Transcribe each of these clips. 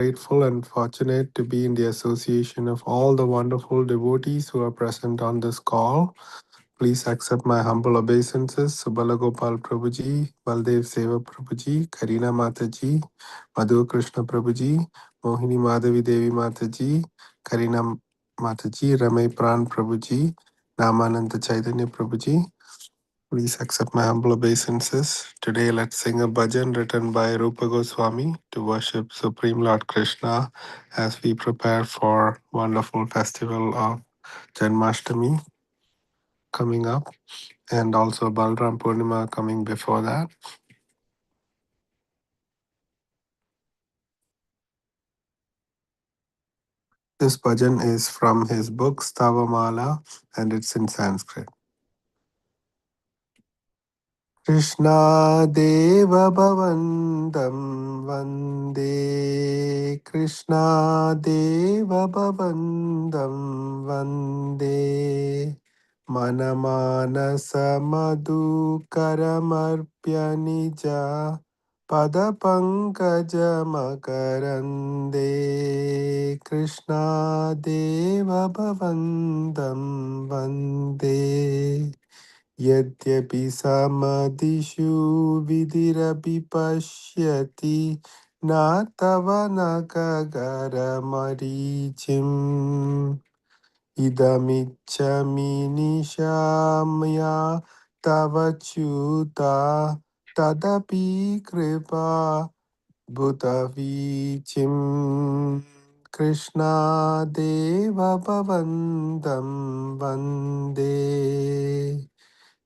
grateful and fortunate to be in the association of all the wonderful devotees who are present on this call. Please accept my humble obeisances. Subala Gopal Prabhuji, Baldev Seva Prabhuji, Karina Mataji, Madhu Krishna Prabhuji, Mohini Madhavi Devi Mataji, Karina Mataji, Ramay Pran Prabhuji, Namananda Chaitanya Prabhuji. Please accept my humble obeisances. Today, let's sing a bhajan written by Rupa Goswami to worship Supreme Lord Krishna as we prepare for wonderful festival of Janmashtami coming up, and also Balram Purnima coming before that. This bhajan is from his book Stavamala, and it's in Sanskrit. Krishna Deva Bhavandam Vande Krishna Deva Bhavandam Vande Manamanasa Madhukaramarpya Nija Padapankaja Makarande Krishna Deva Bhavandam Vande यद्यपि समादिषु विधिरपि पश्यति न तव न खगरमरीचिम् इदमिच्छमि निशाम्या तव च्युता तदपि कृपा भूतवीचिम् कृष्णादेवभवन्दं वन्दे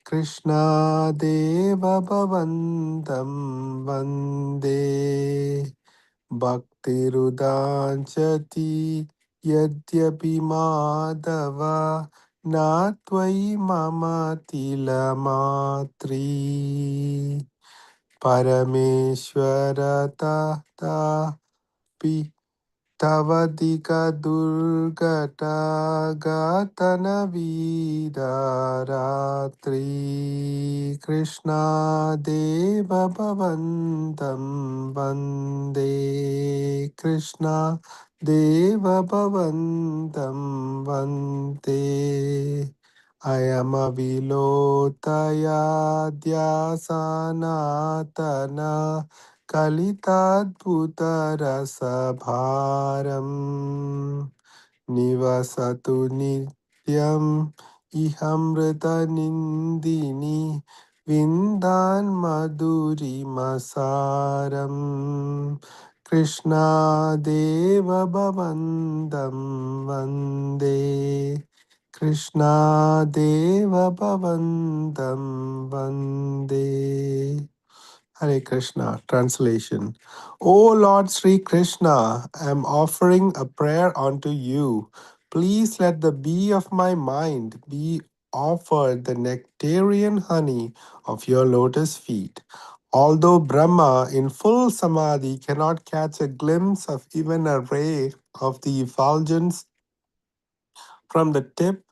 Krishna Deva Bhavandam Vande Bhakti Rudanchati Yadyapi Madhava Natvai Mama Tilamatri Parameshwara Pi Tavadika Durgata Gatana Vida Ratri Krishna Deva Bhavandam Vande Krishna Deva Bhavandam Vande Ayamavilotaya Dhyasanatana Kalitatbhutarasabharam Nivasatu Nityam Ihamrita Vindan Madhuri Masaram Krishna Deva Bhavandam Vande Krishna Deva Bhavandam Vande Hare Krishna. Translation. O Lord Sri Krishna, I am offering a prayer unto you. Please let the bee of my mind be offered the nectarian honey of your lotus feet. Although Brahma in full samadhi cannot catch a glimpse of even a ray of the effulgence from the tip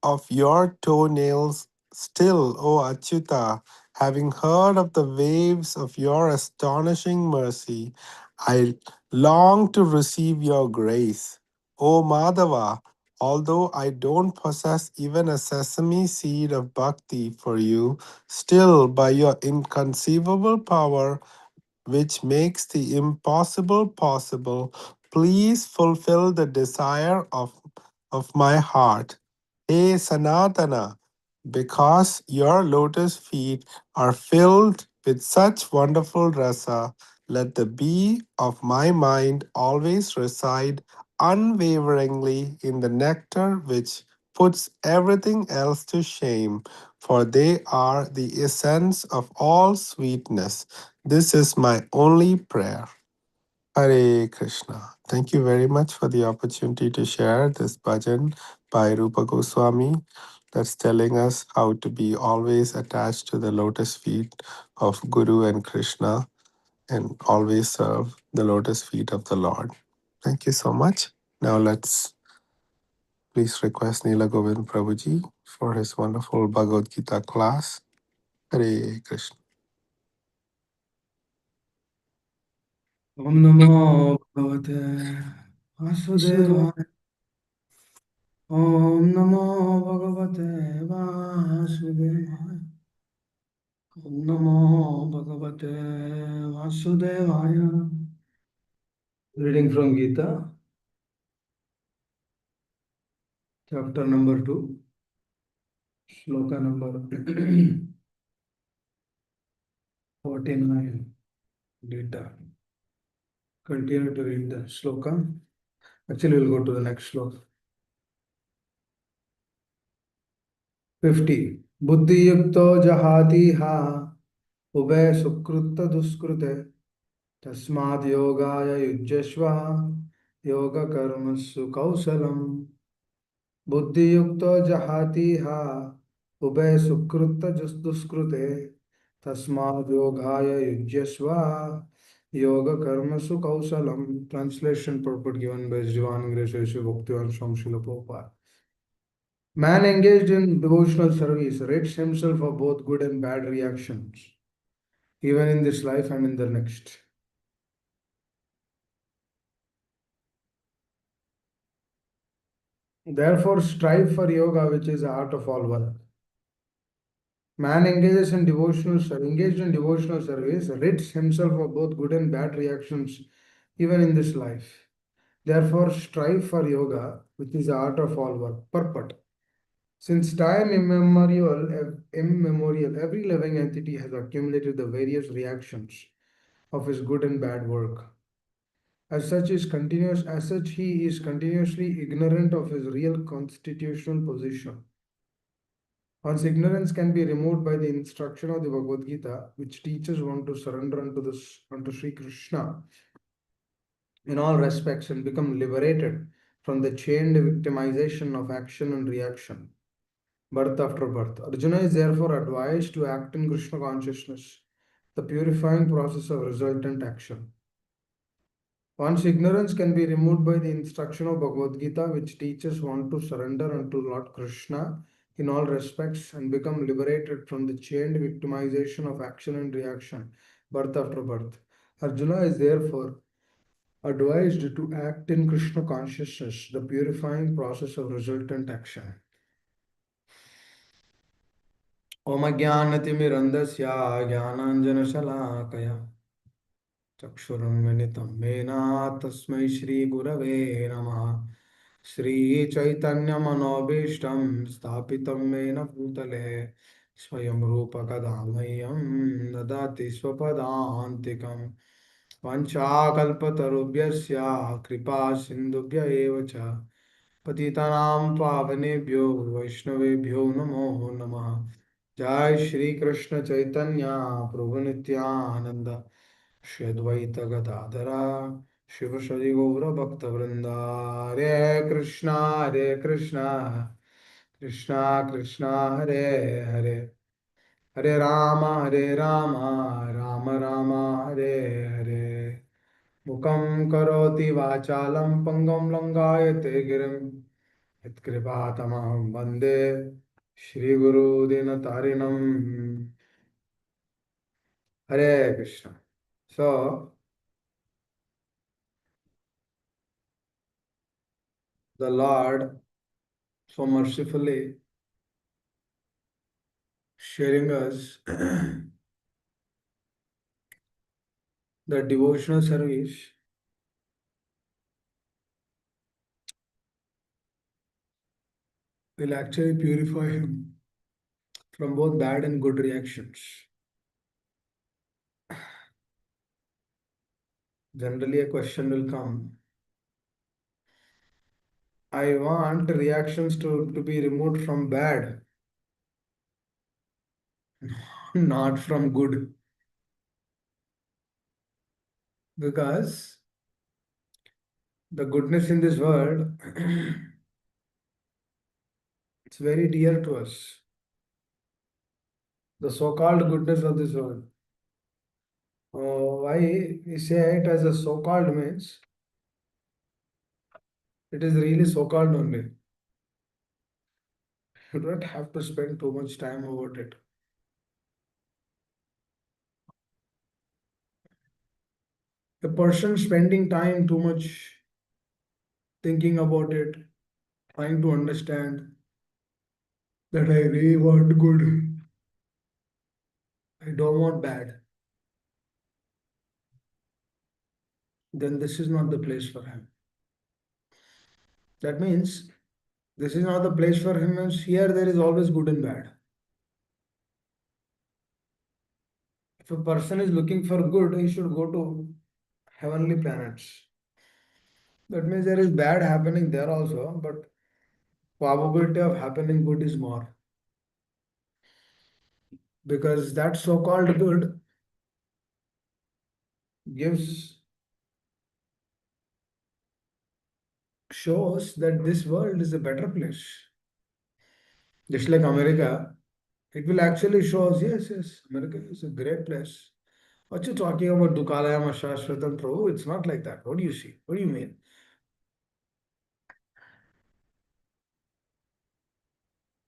of your toenails, still, O Achyuta, having heard of the waves of your astonishing mercy, I long to receive your grace. O Madhava, although I don't possess even a sesame seed of bhakti for you, still by your inconceivable power, which makes the impossible possible, please fulfill the desire of my heart. Hey Sanatana, because your lotus feet are filled with such wonderful rasa, let the bee of my mind always reside unwaveringly in the nectar which puts everything else to shame, for they are the essence of all sweetness. This is my only prayer. Hare Krishna. Thank you very much for the opportunity to share this bhajan by Rupa Goswami that's telling us how to be always attached to the lotus feet of Guru and Krishna and always serve the lotus feet of the Lord. Thank you so much. Now let's please request Neela Govind Prabhuji for his wonderful Bhagavad Gita class. Hare Krishna. ओम नमो भगवते वासुदेवाय। ओम नमो भगवते वासुदेवाय। ओम नमो भगवते वासुदेवाय। Reading from Gita, chapter number 2, shloka number 49. Gita. Continue to read the shloka. Actually, we'll go to the next shloka. 50. बुद्धि युक्तो जहाति हा उभय सुकृत दुष्कृते तस्माद् योगाय युज्यस्व योग कर्मसु कौशलम। बुद्धि युक्तो जहाति हा उभय सुकृत दुष्कृते तस्माद् योगाय युज्यस्व योग कर्मसु कौशलम। Translation purport given by His Divine Grace Bhaktivedanta Swami Srila Prabhupada. Man engaged in devotional service rates himself for both good and bad reactions, even in this life and in the next. Therefore, strive for yoga, which is the art of all work. Man engaged in devotional service rids himself of both good and bad reactions, even in this life. Therefore, strive for yoga, which is the art of all work. Purport. Since time immemorial, every living entity has accumulated the various reactions of his good and bad work. As such, he is continuously ignorant of his real constitutional position. One's ignorance can be removed by the instruction of the Bhagavad Gita, which teaches one to surrender unto Sri Krishna in all respects and become liberated from the chained victimization of action and reaction, birth after birth. Arjuna is therefore advised to act in Krishna consciousness, the purifying process of resultant action. One's ignorance can be removed by the instruction of Bhagavad Gita, which teaches one to surrender unto Lord Krishna in all respects and become liberated from the chained victimization of action and reaction, birth after birth. Arjuna is therefore advised to act in Krishna consciousness, the purifying process of resultant action. Om Jnanatimirandasya Jnananjanashalakaya चक्षुरुन्मिलितं येन तस्मै श्रीगुरवे नमः। श्रीचैतन्यमनोभीष्टं स्थापितं येन भूतले स्वयं रूप कदा मह्यं ददाति स्वपदान्तिकं। वञ्चाकल्पतरुभ्यश्च कृपा सिन्धुभ्य एव च पतितानां पावनेभ्यो वैष्णवेभ्यो नमो नमः। जय श्री कृष्ण चैतन्य प्रभु नित्यानंद श्री अद्वैत गदाधरा शिवशरि गौरभक्तवृंदा। हरे कृष्णा कृष्णा कृष्णा हरे हरे, हरे राम राम राम हरे हरे। मुखं करोति वाचालं पंगुं लंघयते गिरिं यत्कृपातमहं वन्दे श्रीगुरुदीनतारिणम्। Hare Krishna. So, the Lord so mercifully sharing us the devotional service will actually purify him from both bad and good reactions. Generally, a question will come. I want reactions to be removed from bad, not from good. Because the goodness in this world, it's very dear to us. The so-called goodness of this world. Why we say it as a so-called means it is really so-called only. You don't have to spend too much time about it. A person spending time too much thinking about it, trying to understand that I really want good, I don't want bad, then this is not the place for him. That means this is not the place for him, means here there is always good and bad. If a person is looking for good, he should go to heavenly planets. That means there is bad happening there also, but probability of happening good is more. Because that so-called good gives shows that this world is a better place. Just like America, it will actually show us, yes, yes, America is a great place. What you talking about Dukalayam Shashwatam Prabhu? It's not like that. What do you see? What do you mean?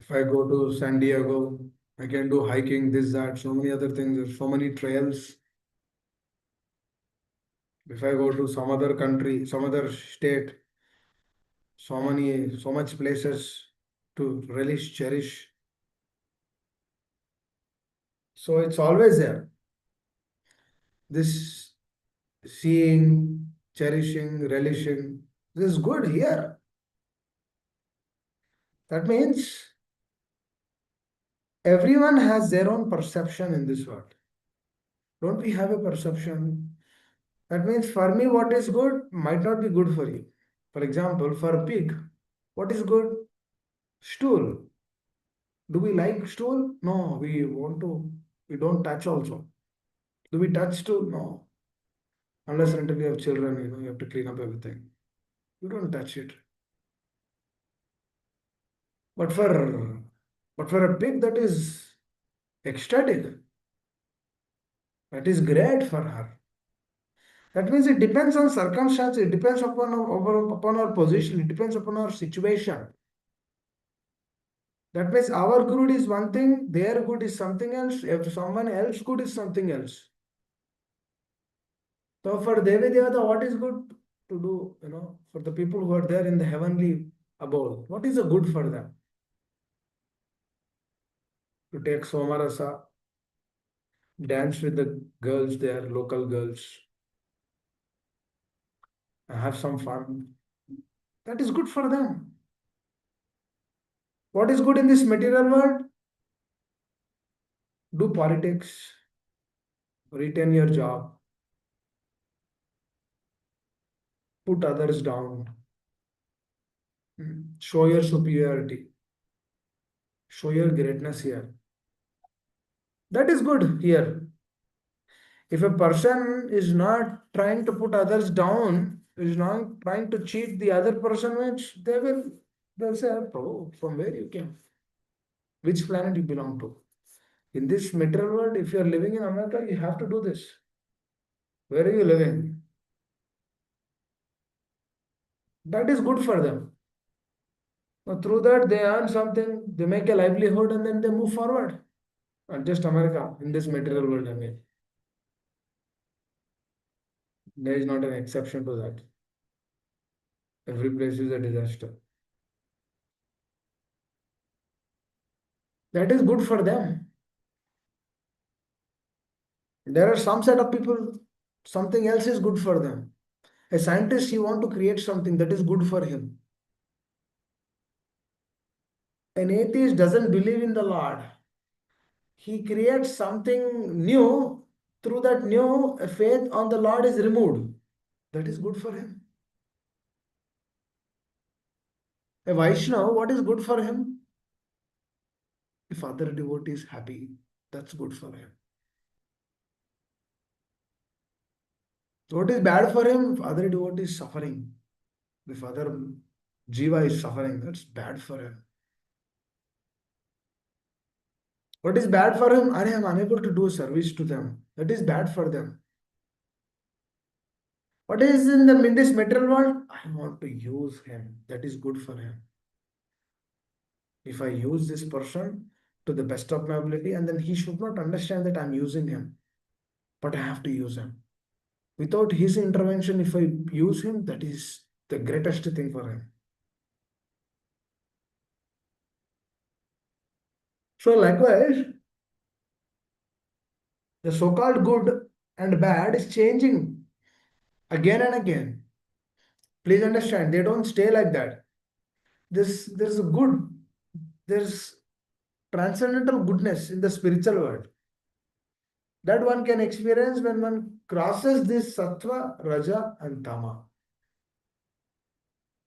If I go to San Diego, I can do hiking, this, that, so many other things, there's so many trails. If I go to some other country, some other state, so much places to relish, cherish. So it's always there. This seeing, cherishing, relishing, this is good here. That means everyone has their own perception in this world. Don't we have a perception? That means for me, what is good might not be good for you. For example, for a pig, what is good? Stool. Do we like stool? No, we don't touch also. Do we touch stool? No. Unless and until you have children, you have to clean up everything. You don't touch it. But for a pig, that is ecstatic. That is great for her. That means it depends on circumstance, it depends upon our position, it depends upon our situation. That means our good is one thing, their good is something else, if someone else good is something else. So for Devi Devata, what is good to do, for the people who are there in the heavenly abode? What is the good for them? To take Somarasa, dance with the girls there, local girls, and have some fun. That is good for them. What is good in this material world? Do politics, retain your job, put others down, show your superiority, show your greatness here. That is good here. If a person is not trying to put others down, is not trying to cheat the other person, which they'll say, oh, from where you came, which planet you belong to. In this material world, if you are living in America, you have to do this. Where are you living? That is good for them. Now, through that, they earn something, they make a livelihood, and then they move forward. Not just America, in this material world, I mean. There is not an exception to that. Every place is a disaster. That is good for them. There are some set of people, something else is good for them. A scientist, he want to create something that is good for him. An atheist doesn't believe in the Lord. He creates something new. Through that new, faith on the Lord is removed. That is good for him. A Vaishnava, what is good for him? If other devotee is happy, that's good for him. What is bad for him? If other devotee is suffering, if other jiva is suffering, that's bad for him. What is bad for him? I am unable to do service to them. That is bad for them. What is in this material world? I want to use him. That is good for him. If I use this person to the best of my ability, and then he should not understand that I'm using him, but I have to use him. Without his intervention, if I use him, that is the greatest thing for him. So likewise, the so-called good and bad is changing again and again. Please understand, they don't stay like that. There's a good, there's transcendental goodness in the spiritual world that one can experience when one crosses this sattva, raja, and tama.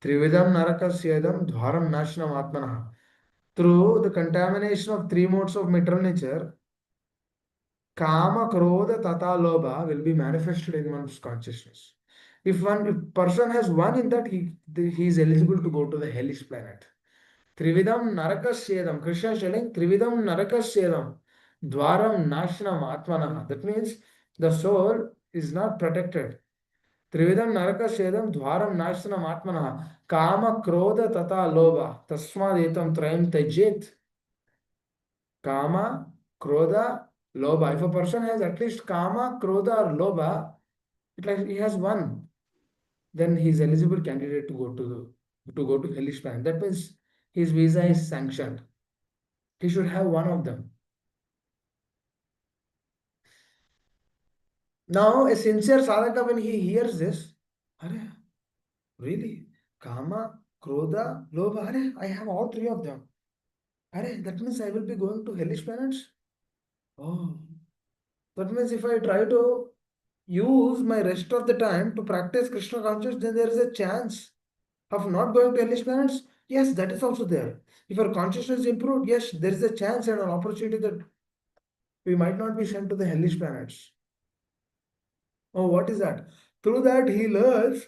Trividam narakasyedam dwaram nashnam atmanah. Through the contamination of three modes of material nature, kama, krodha, tata, lobha will be manifested in one's consciousness. If person has one in that, he is eligible to go to the hellish planet. Trividam narakasyedam. Krishna is telling Trividam narakasyedam. Dwaram nashnam atmanah. That means the soul is not protected. Trividam narakasyedam dwaram nashnam atmanah. Kama, krodha, tata, lobha. Tasmad etam trayam tajet. Kama, krodha, lobha. If a person has at least kama, krodha, or lobha, it like he has one, then he is eligible candidate to go to hellish planet. That means his visa is sanctioned. He should have one of them. Now, a sincere sadhaka, when he hears this, Arey, really? Kama, Krodha, Lobha, Arey, I have all three of them. Arey, that means I will be going to hellish planets? Oh, that means if I try to use my rest of the time to practice Krishna consciousness, then there is a chance of not going to hellish planets. Yes, that is also there. If our consciousness is improved, yes, there is a chance and an opportunity that we might not be sent to the hellish planets. Oh, what is that? Through that, he learns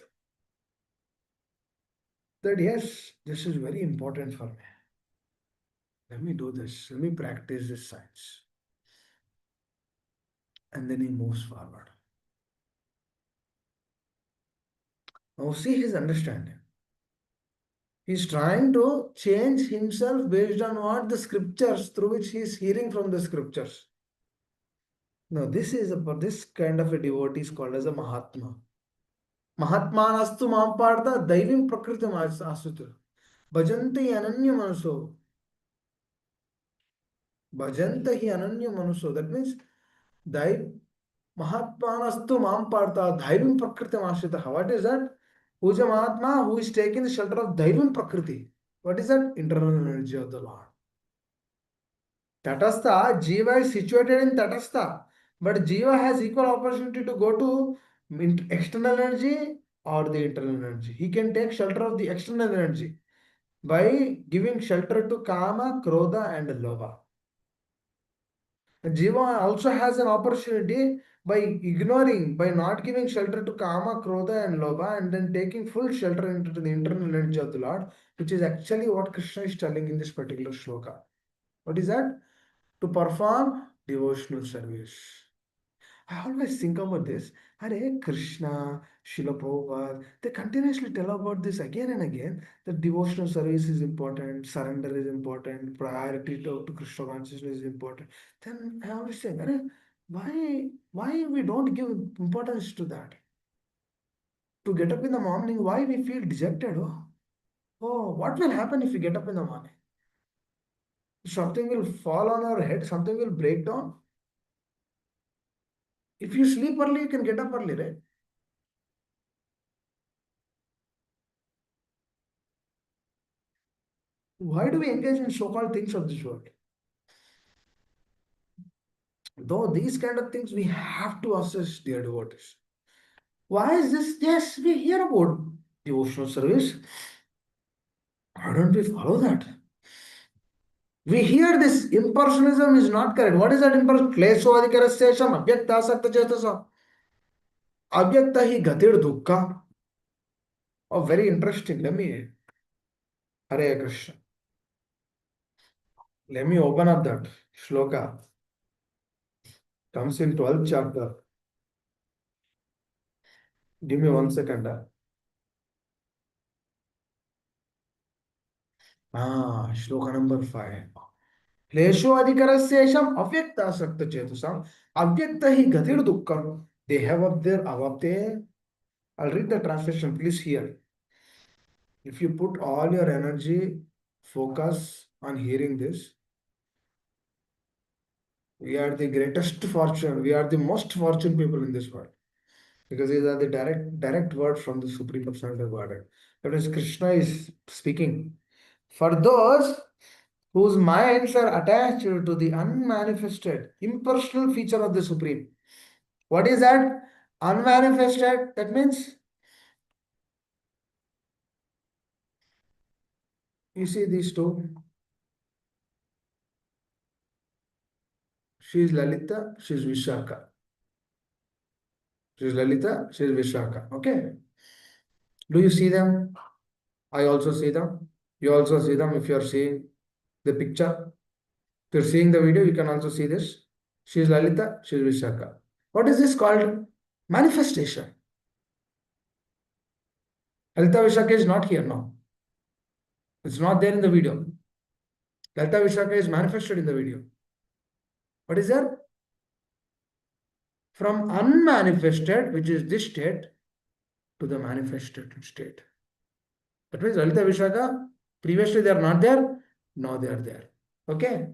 that yes, this is very important for me. Let me do this. Let me practice this science. And then he moves forward. Now, see his understanding. He's trying to change himself based on what the scriptures through which he is hearing from the scriptures. Now, this kind of a devotee is called as a Mahatma. Mahatmanastu mampartha daivim prakritim asutra. Bhajanti ananya manaso. Bhajanta hi ananya manaso. That means Daiv Mahatmanastu mampartha daivim prakritim ashritaha. What is that? Who is a Mahatma who is taking the shelter of daivim prakriti? What is that? Internal energy of the Lord. Tatastha, Jiva is situated in Tatastha, but Jiva has equal opportunity to go to external energy or the internal energy. He can take shelter of the external energy by giving shelter to Kama, Krodha, and Lobha. Jiva also has an opportunity by ignoring, by not giving shelter to Kama, Krodha, and Lobha, and then taking full shelter into the internal energy of the Lord, which is actually what Krishna is telling in this particular shloka. What is that? To perform devotional service. I always think about this. Hare Krishna, Srila Prabhupada, they continuously tell about this again and again that devotional service is important, surrender is important, priority to Krishna consciousness is important. Then I always say, Hare, why we don't give importance to that? To get up in the morning, why we feel dejected? Oh, what will happen if we get up in the morning? Something will fall on our head, something will break down. If you sleep early, you can get up early, right? Why do we engage in so-called things of this world? Though these kind of things we have to assess, dear devotees. Why is this? Yes, we hear about devotional service. Why don't we follow that? We hear this impersonalism is not correct. What is that impersonalism? Klesho adhikarasesham abhyakta sakta chetasam. Abhyakta hi gatir dukkha. Oh, very interesting. Hare Krishna. Let me open up that shloka. Comes in 12th chapter. Give me 1 second. Shloka number 5. क्लेशो अधिकरस्येषम अव्यक्तासक्त चेतसाम अव्यक्त ही गतिर्दुःखम They have up there avapte. I'll read the translation, please hear. If you put all your energy, focus on hearing this, we are the greatest fortune. We are the most fortunate people in this world. Because these are the direct word from the Supreme Personality of Godhead. That is, Krishna is speaking. For those whose minds are attached to the unmanifested, impersonal feature of the Supreme. What is that? Unmanifested, that means you see these two. She is Lalita, she is Vishaka. She is Lalita, she is Vishaka. Okay. Do you see them? I also see them. You also see them if you are seeing the picture. If you're seeing the video, you can also see this. She is Lalita, she is Vishaka. What is this called? Manifestation. Lalita Vishaka is not here now. It's not there in the video. Lalita Vishaka is manifested in the video. What is there? From unmanifested, which is this state, to the manifested state. That means Lalita Vishaka, previously they are not there, now they are there. Okay?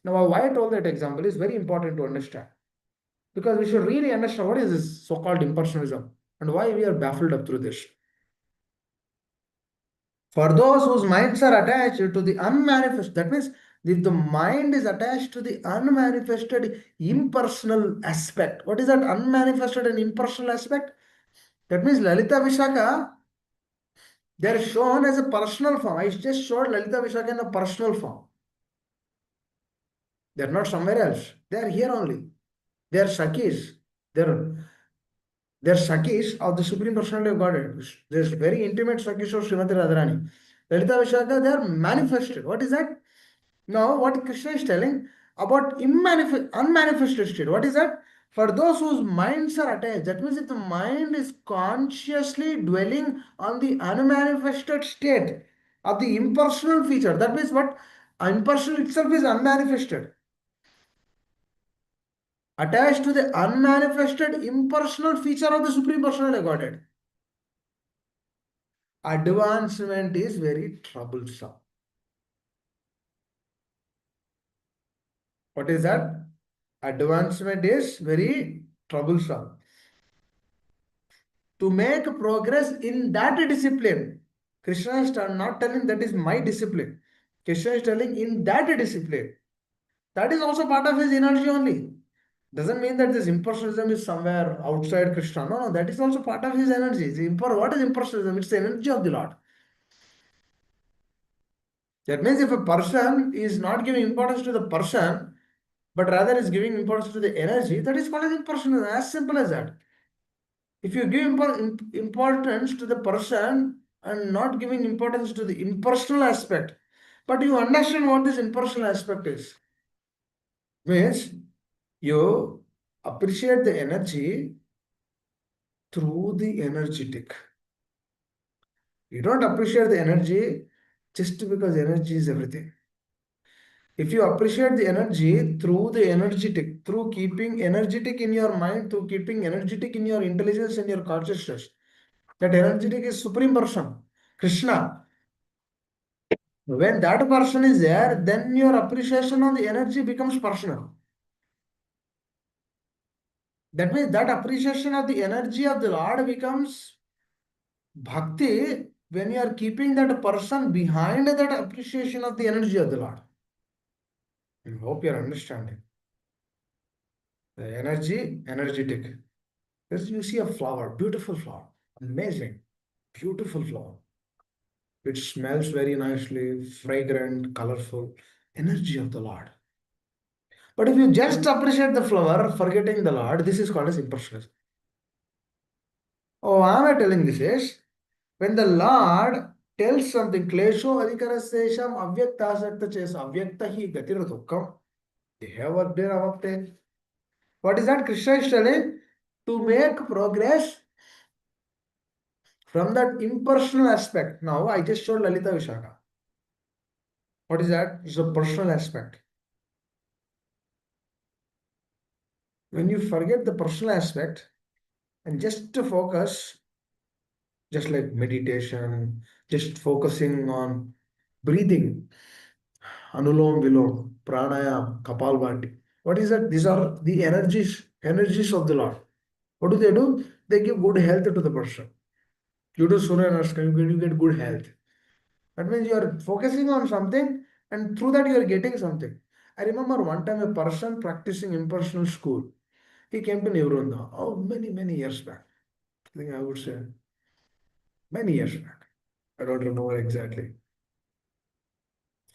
Now, why I told that example is very important to understand. Because we should really understand what is this so-called impersonalism and why we are baffled up through this. For those whose minds are attached to the unmanifest, that means if the mind is attached to the unmanifested impersonal aspect. What is that unmanifested and impersonal aspect? That means Lalita Vishaka, they are shown as a personal form. I just showed Lalita Vishaka in a personal form. They are not somewhere else. They are here only. They are Shakis. They're Shakis of the Supreme Personality of Godhead. There's very intimate Shakis of Srimati Radharani. Lalita Vishaka, they are manifested. What is that? Now, what Krishna is telling about unmanifested state. What is that? For those whose minds are attached, that means if the mind is consciously dwelling on the unmanifested state of the impersonal feature, that means what? Impersonal itself is unmanifested. Attached to the unmanifested impersonal feature of the Supreme Personality of Godhead. Advancement is very troublesome. What is that? Advancement is very troublesome. To make progress in that discipline, Krishna is not telling that is my discipline. Krishna is telling in that discipline. That is also part of his energy only. Doesn't mean that this impersonalism is somewhere outside Krishna. No, that is also part of his energy. What is impersonalism? It's the energy of the Lord. That means if a person is not giving importance to the person, but rather is giving importance to the energy, that is called as impersonalism. As simple as that. If you give importance to the person and not giving importance to the impersonal aspect, but you understand what this impersonal aspect is, means you appreciate the energy through the energetic. You don't appreciate the energy just because energy is everything. If you appreciate the energy through the energetic, through keeping energetic in your mind, through keeping energetic in your intelligence and your consciousness, that energetic is Supreme Person, Krishna. When that person is there, then your appreciation of the energy becomes personal. That means that appreciation of the energy of the Lord becomes bhakti when you are keeping that person behind that appreciation of the energy of the Lord. I hope you are understanding. The energy, energetic. As you see a flower, beautiful flower, amazing, beautiful flower. It smells very nicely, fragrant, colorful, energy of the Lord. But if you just appreciate the flower, forgetting the Lord, this is called as impersonalism. Oh, why am I telling this is, when the Lord tells something, klesho adhikarasesham avyaktasakta chesa avyakta hi gatir dukkam, they have what they have. What is that Krishna is telling? To make progress from that impersonal aspect. Now, I just showed Lalita Vishaka. What is that? It's a personal aspect. When you forget the personal aspect, And just to focus, just like meditation, just focusing on breathing, anulom vilom, pranayam, kapalbhati. What is that? These are the energies of the Lord. What do? They give good health to the person. You do Surya Namaskar, you get good health. That means you are focusing on something, and through that you are getting something. I remember one time a person practicing impersonal school. He came to Nevrunda. Oh, many years back. I think I would say many years back. I don't remember exactly.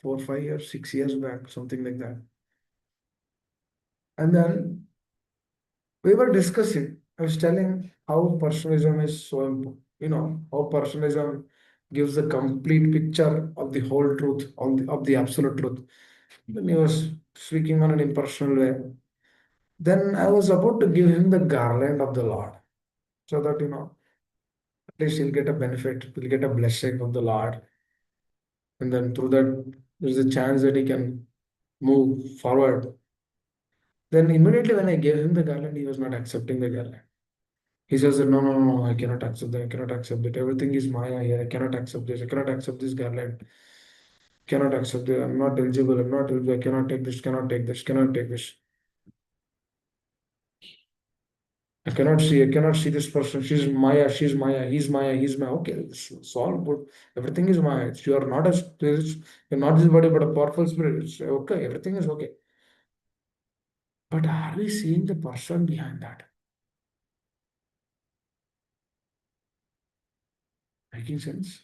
4, 5 years, 6 years back, something like that. And then we were discussing. I was telling how personalism is so important. How personalism gives a complete picture of the whole truth, of the absolute truth. Then he was speaking on an impersonal way. Then I was about to give him the garland of the Lord, so that at least he'll get a benefit, he'll get a blessing of the Lord, and then through that there's a chance that he can move forward. Then immediately when I gave him the garland, he was not accepting the garland. He says that no, I cannot accept that, I cannot accept it. Everything is Maya here. I cannot accept this. I cannot accept this garland. Cannot accept it. I'm not eligible. I'm not eligible. I cannot take this. Cannot take this. Cannot take this. I cannot see this person. She's Maya. She's Maya. He's Maya. He's Maya. Okay, it's all good. Everything is Maya. You are not a spirit. You're not this body, but a powerful spirit. It's okay. Everything is okay. But are we seeing the person behind that? Making sense?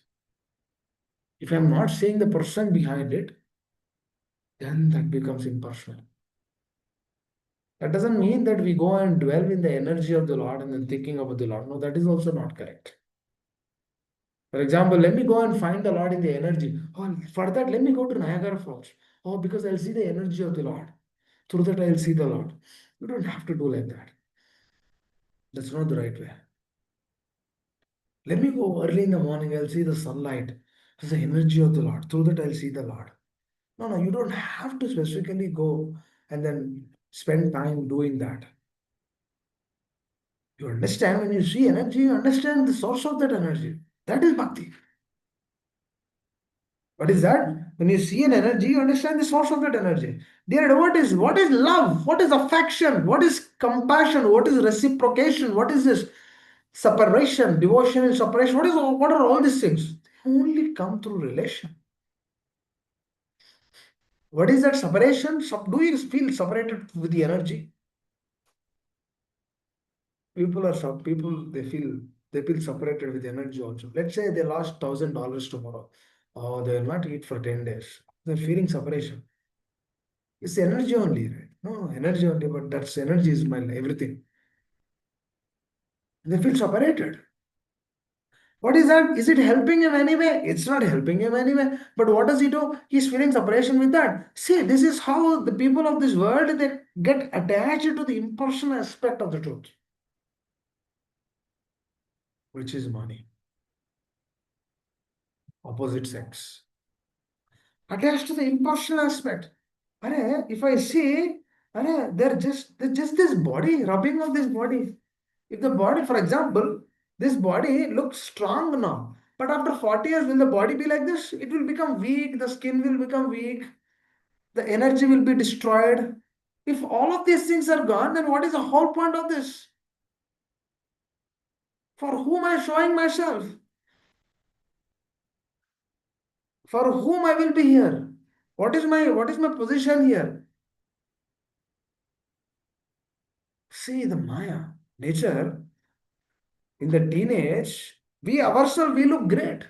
If I'm not seeing the person behind it, then that becomes impersonal. That doesn't mean that we go and dwell in the energy of the Lord and then thinking about the Lord. No, that is also not correct. For example, let me go and find the Lord in the energy. Oh, for that, let me go to Niagara Falls. Oh, because I'll see the energy of the Lord. Through that, I'll see the Lord. You don't have to do like that. That's not the right way. Let me go early in the morning. I'll see the sunlight. That's the energy of the Lord. Through that, I'll see the Lord. No, you don't have to specifically go and then spend time doing that. You understand when you see energy, you understand the source of that energy. That is bhakti. What is that? When you see an energy, you understand the source of that energy. Dear, what is love? What is affection? What is compassion? What is reciprocation? What is this separation, devotion and separation? What are all these things? They only come through relation. What is that separation? Do you feel separated with the energy? People they feel separated with energy also. Let's say they lost $1,000 tomorrow. Oh, they will not eat for 10 days. They're feeling separation. It's energy only, right? No, energy only, but that's energy is my everything. They feel separated. What is that? Is it helping him anyway? It's not helping him anyway. But what does he do? He's feeling separation with that. See, this is how the people of this world they get attached to the impersonal aspect of the truth, which is money, opposite sex. Attached to the impersonal aspect. If I see, they're just this body, rubbing of this body. If the body, for example, this body looks strong now, but after 40 years, will the body be like this? It will become weak, the skin will become weak, the energy will be destroyed. If all of these things are gone, then what is the whole point of this? For whom I am showing myself? For whom I will be here? What is my position here? See the Maya, nature, in the teenage, we look great.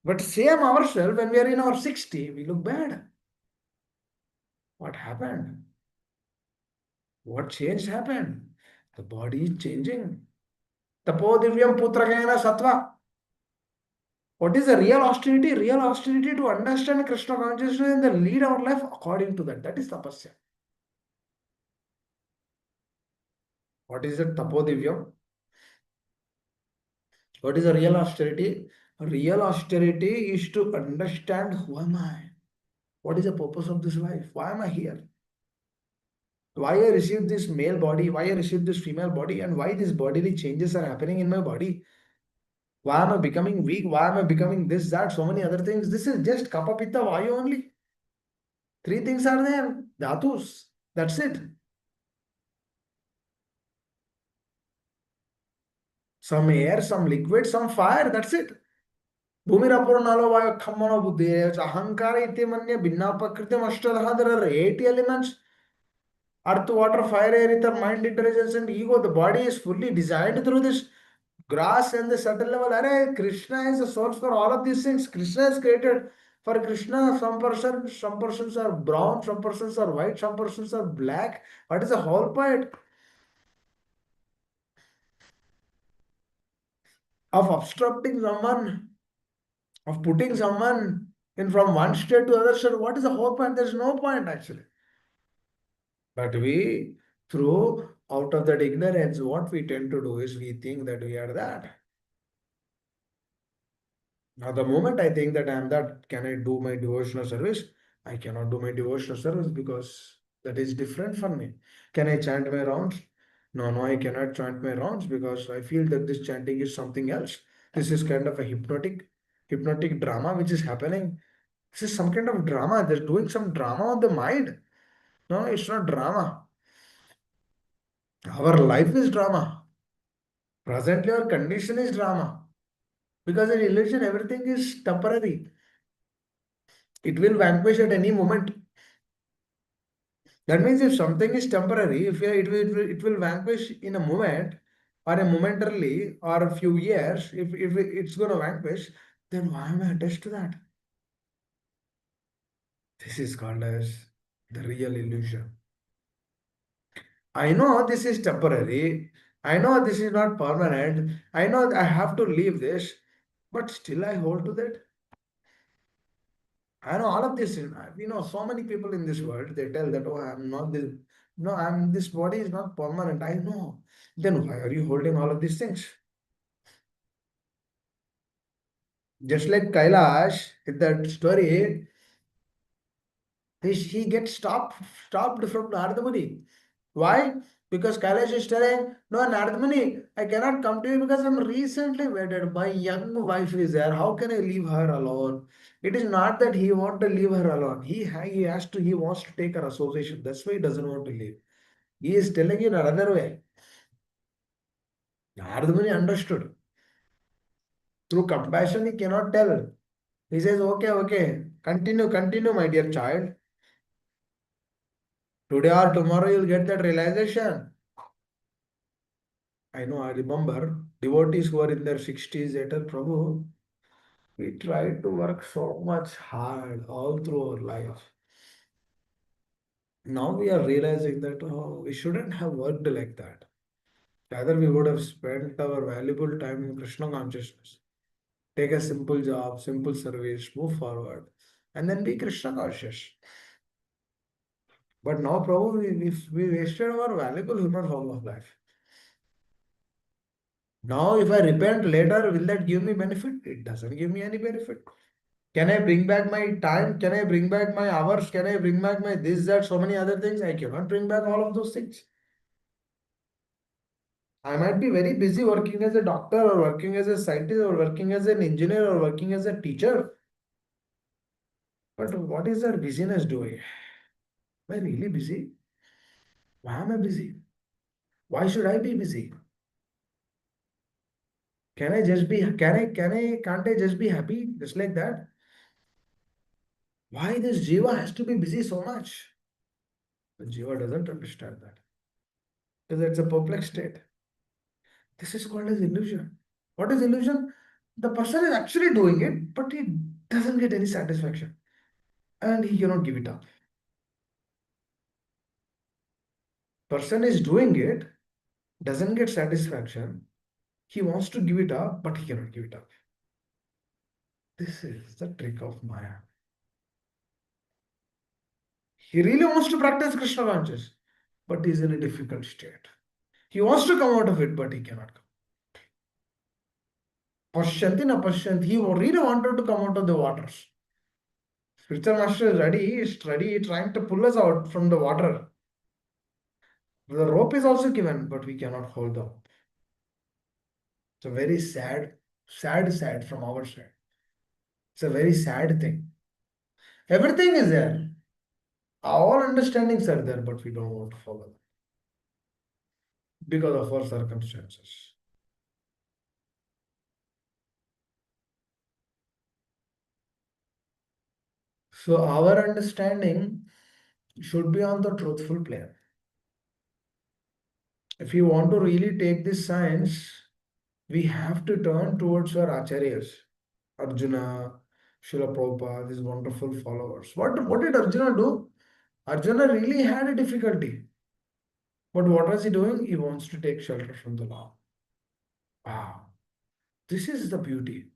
But same ourselves, when we are in our 60, we look bad. What happened? What change happened? The body is changing. Tapo divyam putragena sattva. What is the real austerity? Real austerity to understand Krishna consciousness and then lead our life according to that. That is tapasya. What is the tapo divyam? What is the real austerity? Real austerity is to understand who am I? What is the purpose of this life? Why am I here? Why I received this male body, why I received this female body, and why these bodily changes are happening in my body. Why am I becoming weak? Why am I becoming this, that, so many other things? This is just kapha, pitta, vayu only. Three things are there. Dhatus. That's it. Some air, some liquid, some fire. That's it. Bhumirapuram nalo vayu khammana buddhi. Ahankara iti manya binna prakritim ashtadha. There are 80 elements. Earth, water, fire, air, ether, mind, intelligence, and ego. The body is fully designed through this grass and the subtle level. Arey, Krishna is the source for all of these things. Krishna is created. For Krishna, some persons are brown, some persons are white, some persons are black. What is the whole point of obstructing someone, of putting someone in from one state to other state? What is the whole point? There's no point actually. But we, through out of that ignorance, what we tend to do is we think that we are that. Now, the moment I think that I am that, can I do my devotional service? I cannot do my devotional service because that is different for me. Can I chant my rounds? No, no, I cannot chant my rounds because I feel that this chanting is something else. This is kind of a hypnotic drama which is happening. This is some kind of drama. They're doing some drama on the mind. No, it's not drama. Our life is drama. Presently, our condition is drama. Because in illusion, everything is temporary. It will vanquish at any moment. That means if something is temporary, if it will vanquish in a moment or a momentarily or a few years, if it's going to vanquish, then why am I attached to that? This is called as the real illusion. I know this is temporary. I know this is not permanent. I know I have to leave this, but still I hold to that. I know all of this. So many people in this world, they tell that, oh, I'm not this. No, this body is not permanent. I know. Then why are you holding all of these things? Just like Kailash, in that story, he gets stopped from Narada Muni. Why? Because Kailash is telling, no, Narada Muni, I cannot come to you because I'm recently wedded. My young wife is there. How can I leave her alone? It is not that he wants to leave her alone. He wants to take her association. That's why he doesn't want to leave. He is telling you in another way. Narada Muni understood. Through compassion, he cannot tell. He says, okay, continue, my dear child. Today or tomorrow you'll get that realization. I remember devotees who are in their 60s, they tell Prabhu, we tried to work so much hard all through our life. Now we are realizing that, oh, we shouldn't have worked like that. Rather, we would have spent our valuable time in Krishna consciousness. Take a simple job, simple service, move forward, and then be Krishna conscious. But now, Prabhu, we wasted our valuable human form of life. Now, if I repent later, will that give me benefit? It doesn't give me any benefit. Can I bring back my time? Can I bring back my hours? Can I bring back my this, that, so many other things? I cannot bring back all of those things. I might be very busy working as a doctor or working as a scientist or working as an engineer or working as a teacher. But what is that busyness doing? Am I really busy? Why am I busy? Why should I be busy? Can't I just be happy just like that? Why this Jiva has to be busy so much? The Jiva doesn't understand that because it's a perplexed state. This is called as illusion. What is illusion? The person is actually doing it, but he doesn't get any satisfaction and he cannot give it up. Person is doing it, doesn't get satisfaction, he wants to give it up, but he cannot give it up. This is the trick of Maya. He really wants to practice Krishna consciousness, but he is in a difficult state. He wants to come out of it, but he cannot come. Pashyanti na pashyanti. He really wanted to come out of the waters. Spiritual master is ready, he is ready, trying to pull us out from the water. The rope is also given, but we cannot hold them. It's a very sad from our side. It's a very sad thing. Everything is there. All understandings are there, but we don't want to follow them because of our circumstances. So our understanding should be on the truthful plane. If you want to really take this science, we have to turn towards our acharyas, Arjuna, Srila Prabhupada, these wonderful followers. What did Arjuna do? Arjuna really had a difficulty. But what was he doing? He wants to take shelter from the Lord. Wow, this is the beauty.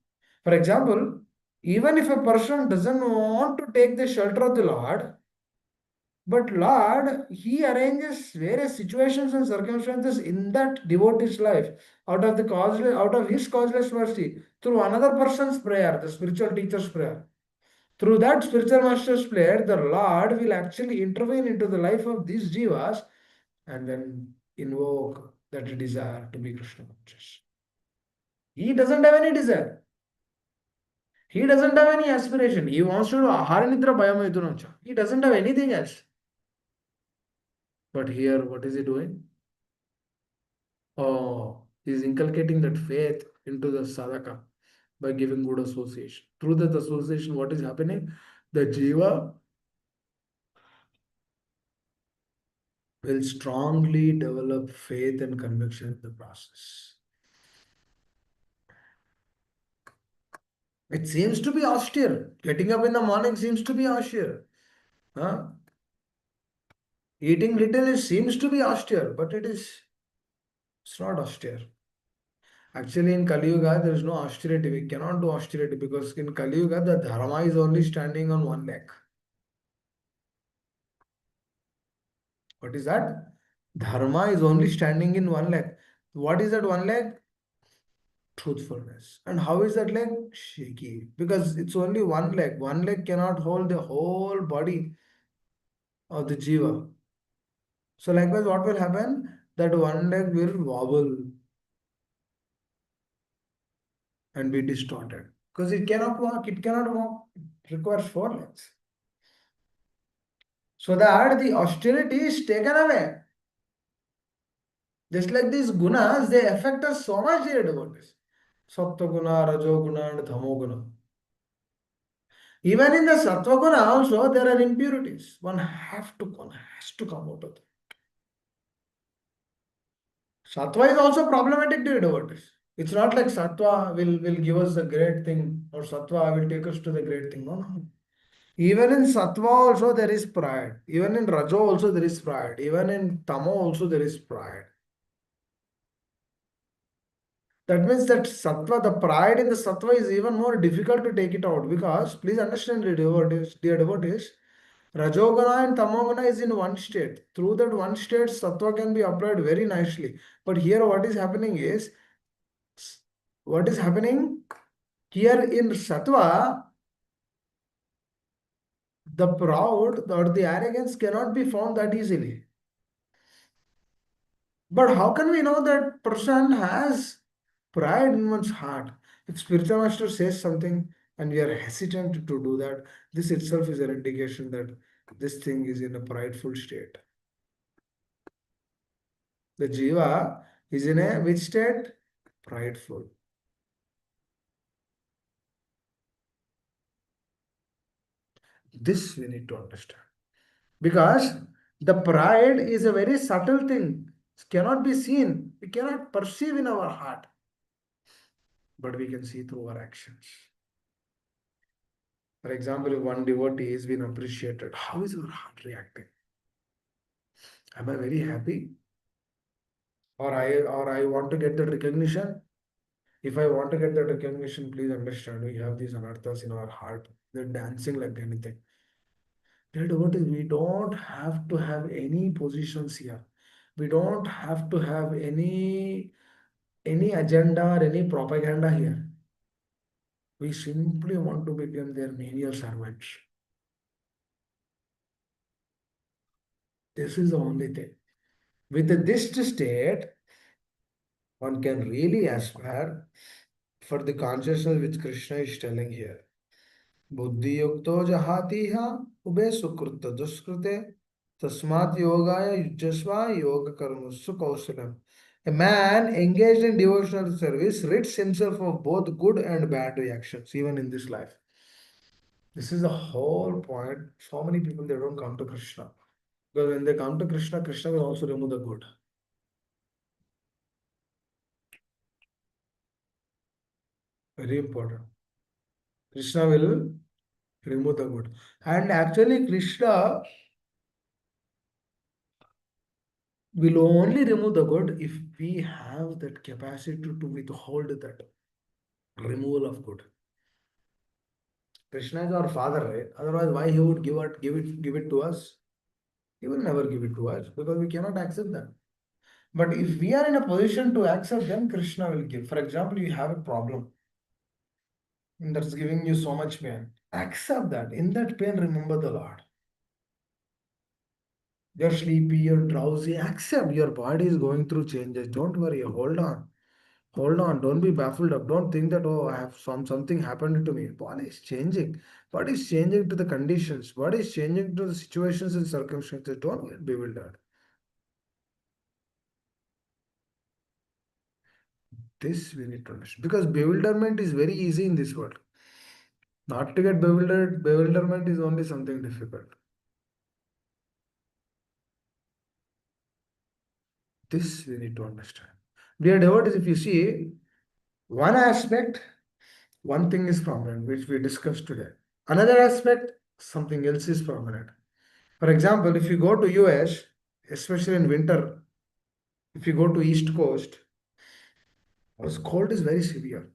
For example, even if a person doesn't want to take the shelter of the Lord, but Lord, He arranges various situations and circumstances in that devotee's life out of His causeless mercy through another person's prayer, the spiritual teacher's prayer. Through that spiritual master's prayer, the Lord will actually intervene into the life of these jivas and then invoke that desire to be Krishna conscious. He doesn't have any desire. He doesn't have any aspiration. He wants to do Aharanidra Bhayamayudunamcha. He doesn't have anything else. But here, what is he doing? Oh, he's inculcating that faith into the sadhaka by giving good association. Through that association, what is happening? The jiva will strongly develop faith and conviction in the process. It seems to be austere. Getting up in the morning seems to be austere. Huh? Eating little seems to be austere, but it's not austere. Actually, in Kali Yuga, there is no austerity. We cannot do austerity because in Kali Yuga, the dharma is only standing on one leg. What is that? Dharma is only standing in one leg. What is that one leg? Truthfulness. And how is that leg? Shaky. Because it's only one leg. One leg cannot hold the whole body of the jiva. So likewise, what will happen? That one leg will wobble and be distorted. Because it cannot walk. It cannot walk. It requires four legs. So that the austerity is taken away. Just like these gunas, they affect us so much, dear devotees. Sattva guna, rajo guna, and tamo guna. Even in the sattva guna also, there are impurities. One has to come out of them. Sattva is also problematic, dear devotees. It's not like sattva will give us the great thing or sattva will take us to the great thing. No, no. Even in sattva also there is pride. Even in rajo also there is pride. Even in tamo also there is pride. That means that sattva, the pride in the sattva is even more difficult to take it out because please understand, dear devotees, Rajoguna and Tamoguna is in one state. Through that one state, sattva can be applied very nicely. But here, what is happening here in sattva, the proud or the arrogance cannot be found that easily. But how can we know that person has pride in one's heart? If spiritual master says something and we are hesitant to do that, this itself is an indication that this thing is in a prideful state. The jiva is in a which state? Prideful. This we need to understand. Because the pride is a very subtle thing. It cannot be seen. We cannot perceive in our heart. But we can see through our actions. For example, if one devotee is being appreciated, how is your heart reacting? Am I very happy? Or I want to get that recognition? If I want to get that recognition, please understand we have these anarthas in our heart. They're dancing like anything. Dear devotees, we don't have to have any positions here. We don't have to have any agenda or any propaganda here. We simply want to become their menial servants. This is the only thing. With this state, one can really aspire for the consciousness which Krishna is telling here. Buddhi yukto jahatiha ube sukrita duskrute tasmat yogaya yujjasva yoga karmasu kausalam. A man engaged in devotional service rids himself of both good and bad reactions, even in this life. This is the whole point. So many people they don't come to Krishna. Because when they come to Krishna, Krishna will also remove the good. Very important. Krishna will remove the good. And actually, Krishna will only remove the good if we have that capacity to withhold that removal of good. Krishna is our father, right? Otherwise, why he would give it to us? He will never give it to us because we cannot accept that. But if we are in a position to accept, then Krishna will give. For example, you have a problem and that's giving you so much pain. Accept that. In that pain, remember the Lord. You're sleepy, you're drowsy. Accept your body is going through changes. Don't worry. Hold on. Hold on. Don't be baffled up. Don't think that, oh, I have something happened to me. Body is changing. Body is changing to the conditions. Body is changing to the situations and circumstances. Don't get bewildered. This we need to understand. Because bewilderment is very easy in this world. Not to get bewildered, bewilderment is only something difficult. This we need to understand. Dear devotees, if you see one aspect, one thing is prominent, which we discussed today. Another aspect, something else is prominent. For example, if you go to US, especially in winter, if you go to East Coast, the cold is very severe.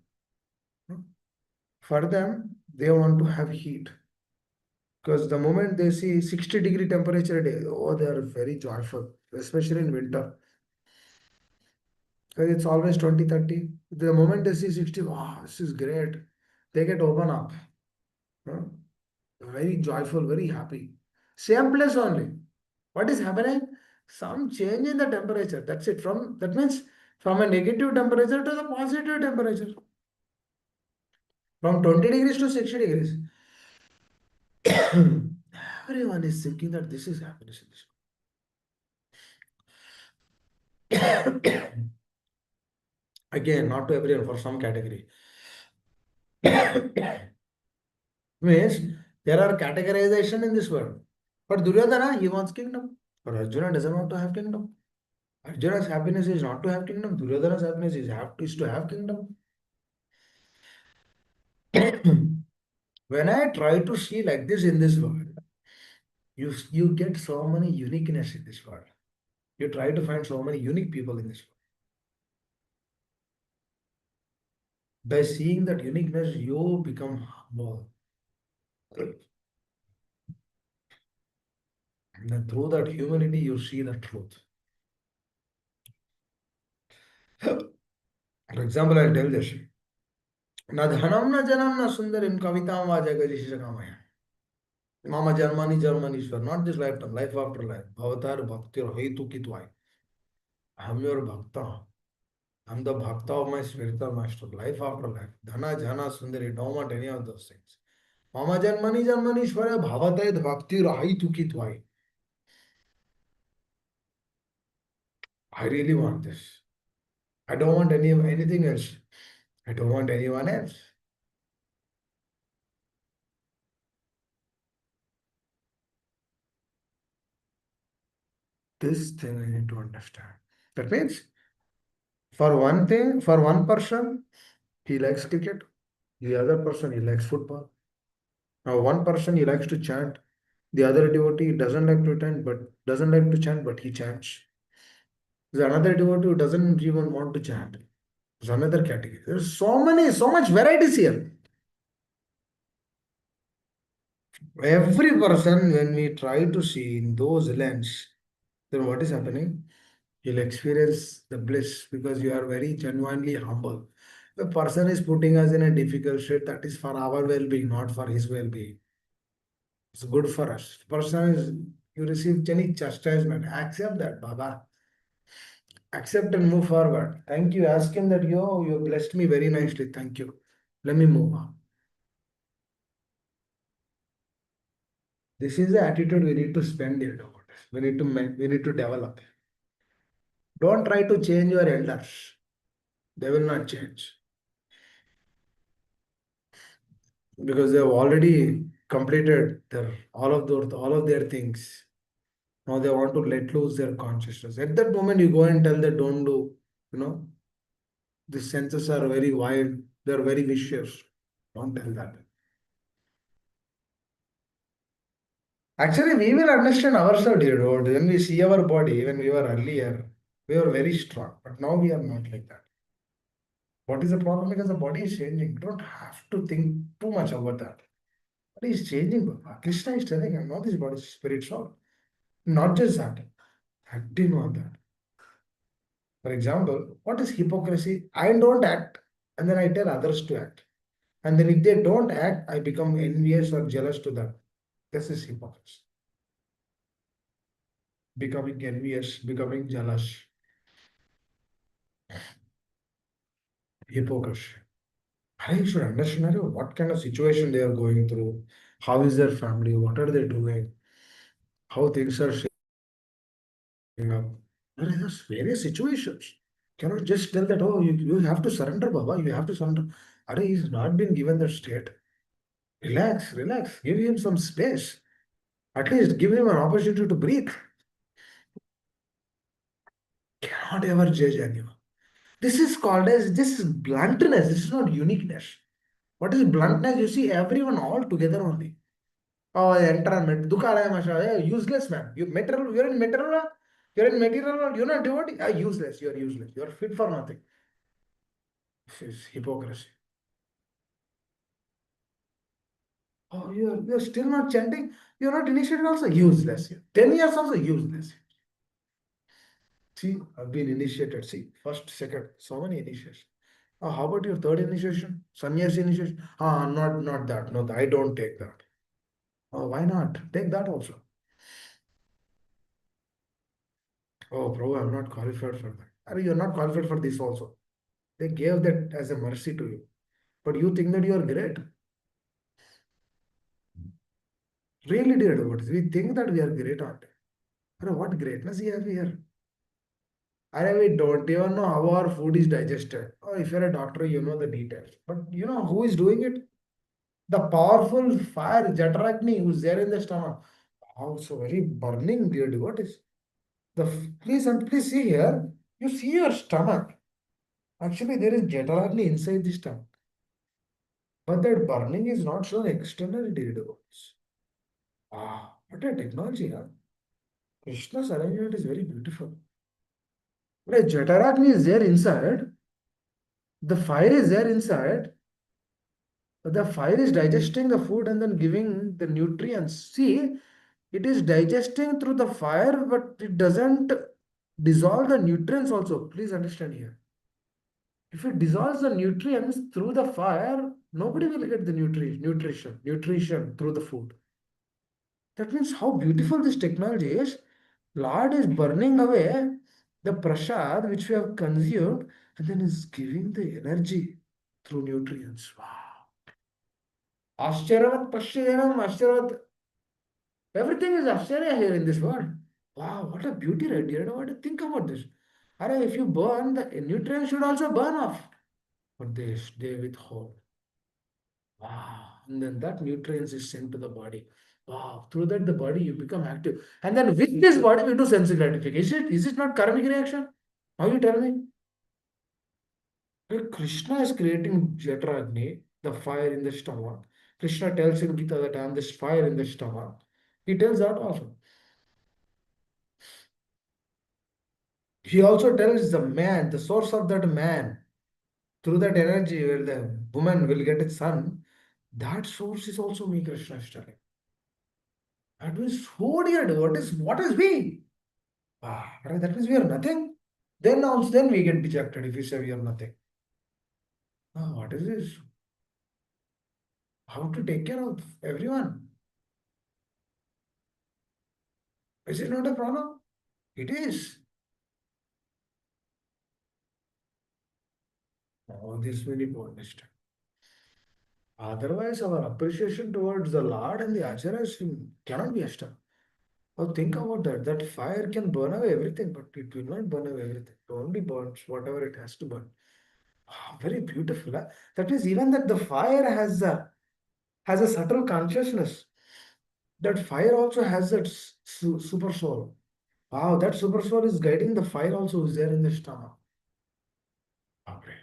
For them, they want to have heat. Because the moment they see 60-degree temperature a day, oh, they are very joyful, especially in winter. Because it's always 20, 30. The moment they see 60, wow, this is great. They get open up. Huh? Very joyful, very happy. Same place only. What is happening? Some change in the temperature. That's it. That means from a negative temperature to the positive temperature. From 20 degrees to 60 degrees. Everyone is thinking that this is happiness in this. Again, not to everyone, for some category. Means there are categorization in this world. For Duryodhana, he wants kingdom. For Arjuna doesn't want to have kingdom. Arjuna's happiness is not to have kingdom. Duryodhana's happiness is to have kingdom. When I try to see like this in this world, you get so many uniqueness in this world. You try to find so many unique people in this world. By seeing that uniqueness, you become humble. And then through that humility, you see the truth. For example, I'll tell this. न धनम न जनम न सुंदरिम कविताम वा Jagdish कामया. Mama Janmani Janmanishwar, not this lifetime, life after life. Bhavatar Bhakti Hetu Kitvai. I'm your Bhakta. I'm the Bhakta of my spiritual master, life after life. Dhana, Jhana, Sundari, don't want any of those things. Mama Janmani Janmanishwara Bhavatai Bhakti Hetu Kitvai. I really want this. I don't want anything else. I don't want anyone else. This thing I need to understand. That means, for one person, he likes cricket. The other person, he likes football. Now, one person, he likes to chant. The other devotee doesn't like to chant, but he chants. There's another devotee who doesn't even want to chant. There's another category. There's so much varieties here. Every person, when we try to see in those lens, then what is happening? You'll experience the bliss because you are very genuinely humble. The person is putting us in a difficult state that is for our well-being, not for his well-being. It's good for us. Person is you receive any chastisement, accept that, Baba. Accept and move forward. Thank you. Ask him that, yo, you blessed me very nicely. Thank you. Let me move on. This is the attitude we need to spend here. We need to develop. Don't try to change your elders. They will not change because they have already completed all of their things. Now they want to let loose their consciousness. At that moment, you go and tell them, don't do, you know, the senses are very wide, they're very vicious. Don't tell that. Actually, we will understand ourselves, dear Lord. When we see our body, when we were earlier, we were very strong, but now we are not like that. What is the problem? Because the body is changing. You don't have to think too much about that. Body is changing, Baba. Krishna is telling him, not this body, spirit, soul. Not just that. Acting on that. For example, what is hypocrisy? I don't act, and then I tell others to act. And then if they don't act, I become envious or jealous to them. This is hypocrisy. Becoming envious, becoming jealous. Hypocrisy. I should understand what kind of situation they are going through, how is their family, what are they doing, how things are shaping up. There are various situations. Cannot just tell that, oh, you have to surrender, Baba, you have to surrender. Are he's not been given that state. Relax, relax. Give him some space. At least give him an opportunity to breathe. Cannot ever judge anyone. This is called as this is bluntness. This is not uniqueness. What is bluntness? You see everyone all together only. Oh, environment. Dukala masha. Useless man. You material. You're in material. You're in material. You're not devotee. Useless. You're useless. You're fit for nothing. This is hypocrisy. Oh, you're still not chanting. You're not initiated also. Useless. 10 years also useless. See, I've been initiated. See, first, second, so many initiations. How about your third initiation? Sannyasi initiation? Not that. No, I don't take that. Why not? Take that also. Oh, bro, I'm not qualified for that. You're not qualified for this also. They gave that as a mercy to you. But you think that you are great. Really, dear devotees, we think that we are great, aren't we? What greatness we have here? We don't even know how our food is digested. Oh, if you're a doctor, you know the details. But you know who is doing it? The powerful fire, Jataragni, who's there in the stomach. Oh, so very burning, dear devotees. Please and please see here. You see your stomach. Actually, there is Jataragni inside the stomach. But that burning is not shown externally, dear devotees. What a technology, huh? Krishna's arrangement is very beautiful. But a Jataragni is there inside. The fire is there inside. The fire is digesting the food and then giving the nutrients. See, it is digesting through the fire, but it doesn't dissolve the nutrients also. Please understand here. If it dissolves the nutrients through the fire, nobody will get the nutrition through the food. That means how beautiful this technology is. Lord is burning away the prasad which we have consumed and then is giving the energy through nutrients. Wow. Ashcharavat Pashyayanam Ashcharavat. Everything is Ashcharya here in this world. Wow, what a beauty, right? You know what? Think about this. If you burn, the nutrients should also burn off. But they withhold. Wow. And then that nutrients is sent to the body. Wow. Through that, the body, you become active. And then with this body, we do sense gratification. Is it not karmic reaction? How you tell me? Krishna is creating Jatragni, the fire in the stomach. Krishna tells in Gita that I am this fire in the stomach. He tells that also. He also tells the man, the source of that man, through that energy where the woman will get its son, that source is also me, Krishna is telling. That means who did? What is we? Right, that means we are nothing. Then we get dejected if we say we are nothing. What is this? How to take care of everyone? Is it not a problem? It is. Oh, this we need to understand. Otherwise, our appreciation towards the Lord and the acharyas cannot be established. Now think about that. That fire can burn away everything, but it will not burn away everything. It only burns whatever it has to burn. Ah, very beautiful. Huh? That is even that the fire has a subtle consciousness. That fire also has that super soul. Wow, that super soul is guiding the fire also is there in the stomach. Okay.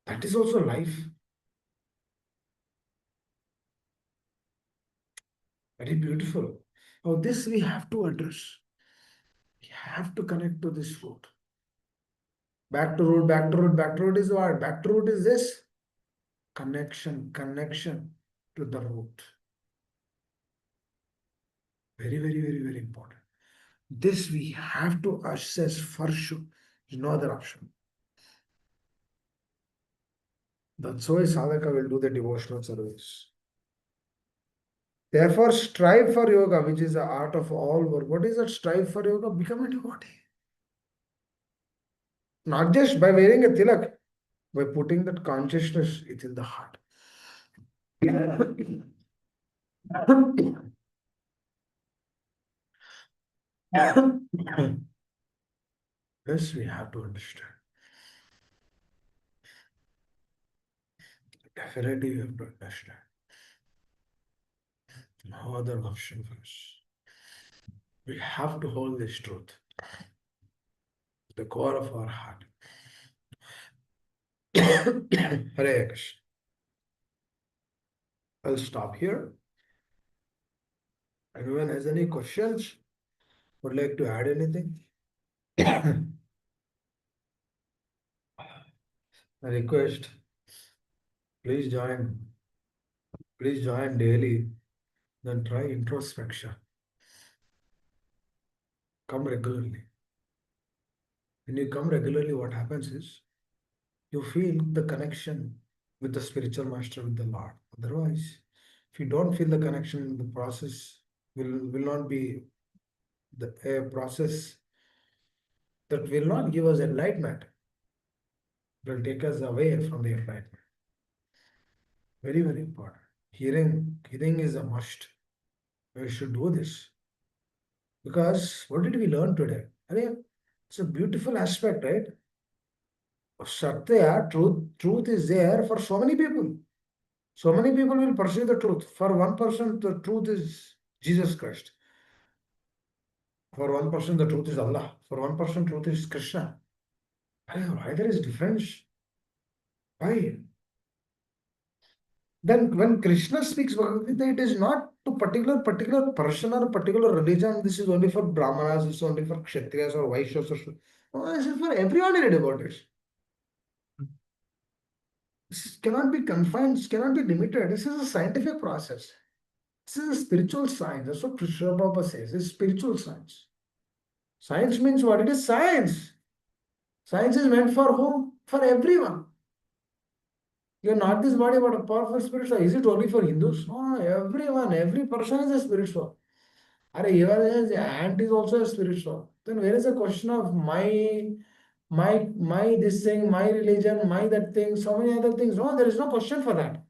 That is also life. Very beautiful. Now this we have to address. We have to connect to this root. Back to root, back to root, back to root is what? Back to root is this connection to the root. Very, very, very, very important. This we have to assess for sure. There's no other option. That's why sadhaka will do the devotional service. Therefore, strive for yoga, which is the art of all work. What is that strive for yoga? Become a devotee. Not just by wearing a tilak, by putting that consciousness within the heart. This we have to understand. Definitely we have to understand. No other option for us. We have to hold this truth, the core of our heart. Hare Krishna. I'll stop here. Anyone has any questions? Would like to add anything? I request, please join. Please join daily. Then try introspection. Come regularly. When you come regularly, what happens is you feel the connection with the spiritual master, with the Lord. Otherwise, if you don't feel the connection, the process will not be a process that will not give us enlightenment. It will take us away from the enlightenment. Very, very important. Hearing is a must. We should do this. Because what did we learn today? I mean, it's a beautiful aspect, right? Satya, truth is there for so many people. So many people will pursue the truth. For one person, the truth is Jesus Christ. For one person, the truth is Allah. For one person, truth is Krishna. Why there is difference? Why? Then when Krishna speaks Bhagavad Gita, it is not to particular person or particular religion. This is only for Brahmanas, this is only for Kshatriyas or Vaishyas. No, this is for everyone in devotees. This cannot be confined, this cannot be limited. This is a scientific process. This is a spiritual science. That's what Krishna Baba says. It's spiritual science. Science means what? It is science. Science is meant for whom? For everyone. You're not this body, but a powerful spiritual. Is it only for Hindus? No, everyone, every person is a spiritual. Are even the ant is also a spiritual. Then where is the question of my this thing, my religion, my that thing, so many other things? No, there is no question for that.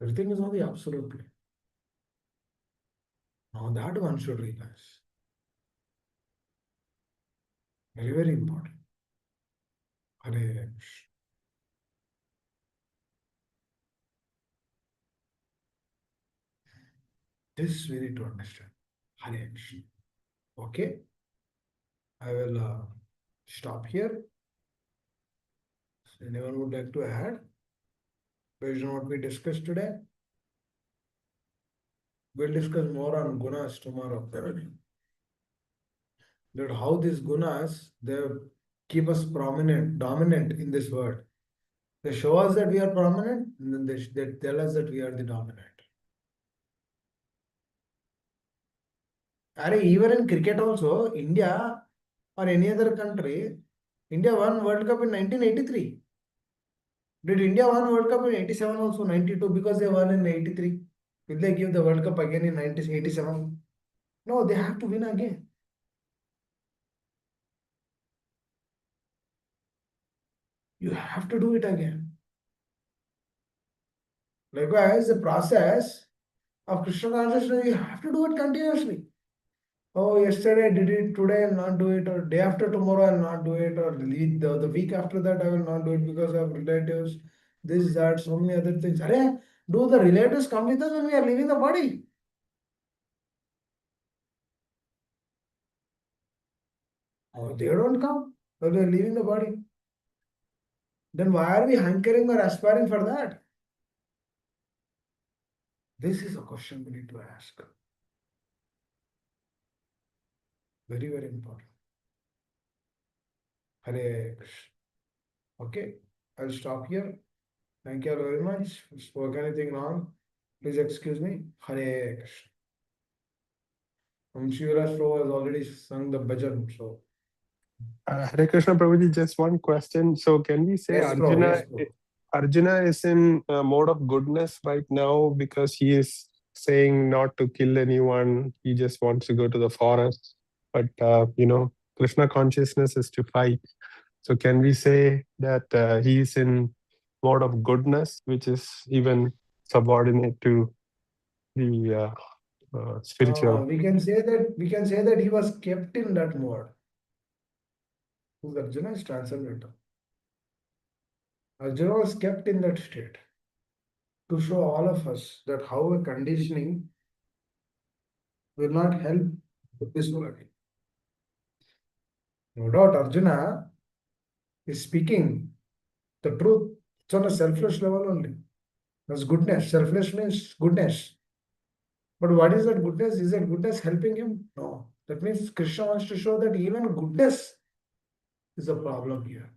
Everything is on the absolute plane. Now that one should realize. Very, very important. Hare Krishna. This we need to understand. Hare Krishna. Okay, I will stop here. Anyone would like to add based on what we discussed today? We'll discuss more on gunas tomorrow. That how these gunas they keep us prominent, dominant in this world. They show us that we are prominent, and then they tell us that we are the dominant. And even in cricket also, India or any other country, India won World Cup in 1983. Did India won World Cup in 87 also, 92 because they won in 83? Will they give the World Cup again in 1987? No, they have to win again. You have to do it again. Likewise, the process of Krishna consciousness, you have to do it continuously. Oh, yesterday I did it, today I'll not do it, or day after tomorrow I'll not do it, or the week after that I will not do it because I have relatives, this, that, so many other things. Arey, do the relatives come with us when we are leaving the body? Or they don't come when we are leaving the body. Then why are we hankering or aspiring for that? This is a question we need to ask. Very, very important. Hare Krishna. Okay, I'll stop here. Thank you all very much. If I spoke anything wrong, please excuse me. Hare Krishna. Shivraj Prabhu has already sung the bhajan, so. Hare Krishna Prabhuji, just one question. So can we say Yes, Prabhu, yes, Prabhu. Arjuna is in mode of goodness right now because he is saying not to kill anyone. He just wants to go to the forest. But Krishna consciousness is to fight. So can we say that he is in mode of goodness, which is even subordinate to the spiritual? We can say that he was kept in that mode. Who's Arjuna is transcendental. Arjuna was kept in that state to show all of us that how a conditioning will not help this world. No doubt, Arjuna is speaking the truth. It's on a selfless level only. That's goodness. Selfless means goodness. But what is that goodness? Is that goodness helping him? No. That means Krishna wants to show that even goodness is a problem here.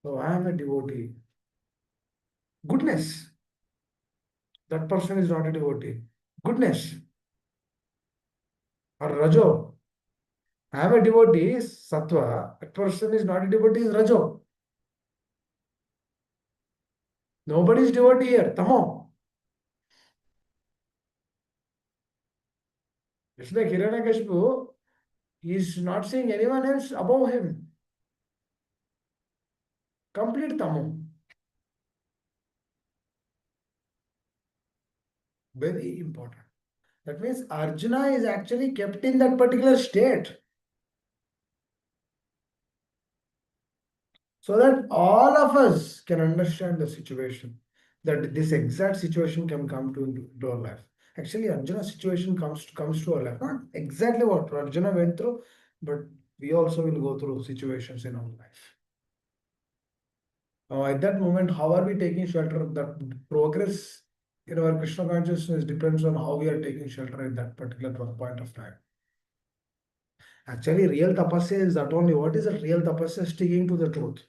So I am a devotee. Goodness. That person is not a devotee. Goodness. Or Rajo. I am a devotee, Sattva. That person is not a devotee, is Rajo. Nobody is devotee here. Tamo. It's like Hiranyakashipu. He is not seeing anyone else above him. Complete Tamo. Very important. That means Arjuna is actually kept in that particular state so that all of us can understand the situation, that this exact situation can come to our life. Actually, Arjuna's situation comes to our life. Not exactly what Arjuna went through, but we also will go through situations in our life. At that moment, how are we taking shelter? That progress in our Krishna consciousness depends on how we are taking shelter at that particular point of time. Actually, real tapasya is that only. What is a real tapasya? Sticking to the truth.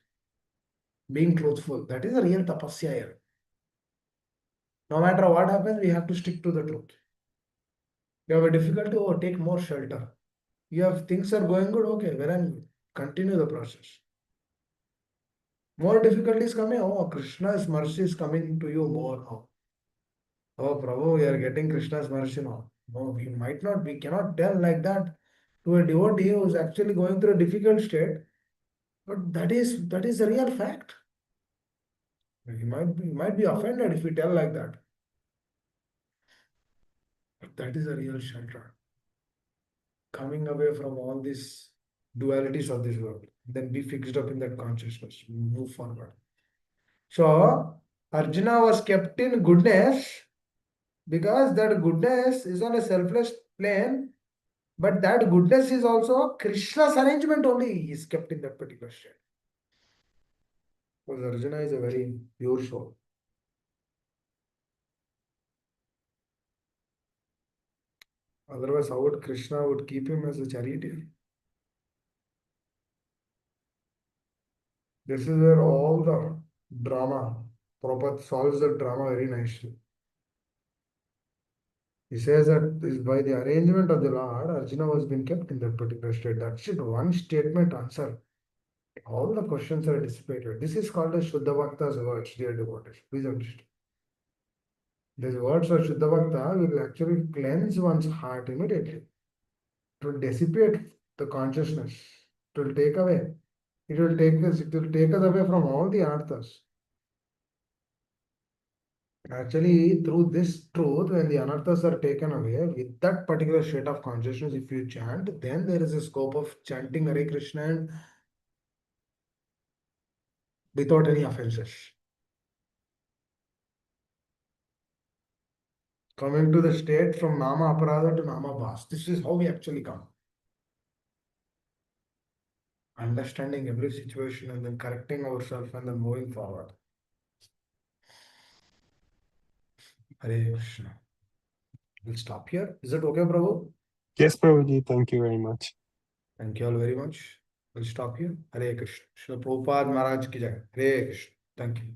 Being truthful. That is a real tapasya here. No matter what happens, we have to stick to the truth. You have a difficulty, oh, take more shelter. You have things are going good, okay, well and good. Continue the process. More difficulties coming, oh, Krishna's mercy is coming to you more now. Oh, Prabhu, we are getting Krishna's mercy now. No, we cannot tell like that to a devotee who is actually going through a difficult state. But that is a real fact. He might be offended if we tell like that. But that is a real shelter. Coming away from all these dualities of this world. Then be fixed up in that consciousness. Move forward. So Arjuna was kept in goodness because that goodness is on a selfless plane, but that goodness is also Krishna's arrangement only. He is kept in that particular state. Because Arjuna is a very pure soul. Otherwise, how would Krishna would keep him as a charioteer? This is where all the drama, Prabhupada solves the drama very nicely. He says that is by the arrangement of the Lord, Arjuna was being kept in that particular state. That's it. One statement answer. All the questions are dissipated. This is called as Shuddha Bhakta's words, dear devotees. Please understand. These words of Shuddha Bhakta will actually cleanse one's heart immediately. It will dissipate the consciousness. It will take away. It will take us away from all the anarthas. Actually, through this truth, when the anarthas are taken away, with that particular state of consciousness, if you chant, then there is a scope of chanting Hare Krishna and without any offenses. Coming to the state from Nama Aparada to Nama Bhas. This is how we actually come. Understanding every situation and then correcting ourselves and then moving forward. Hare Krishna. We'll stop here. Is it okay, Prabhu? Yes, Prabhuji, thank you very much. Thank you all very much. We'll stop here. Hare Krishna. Srila Prabhupada Maharaj ki jai. Hare Krishna. Thank you.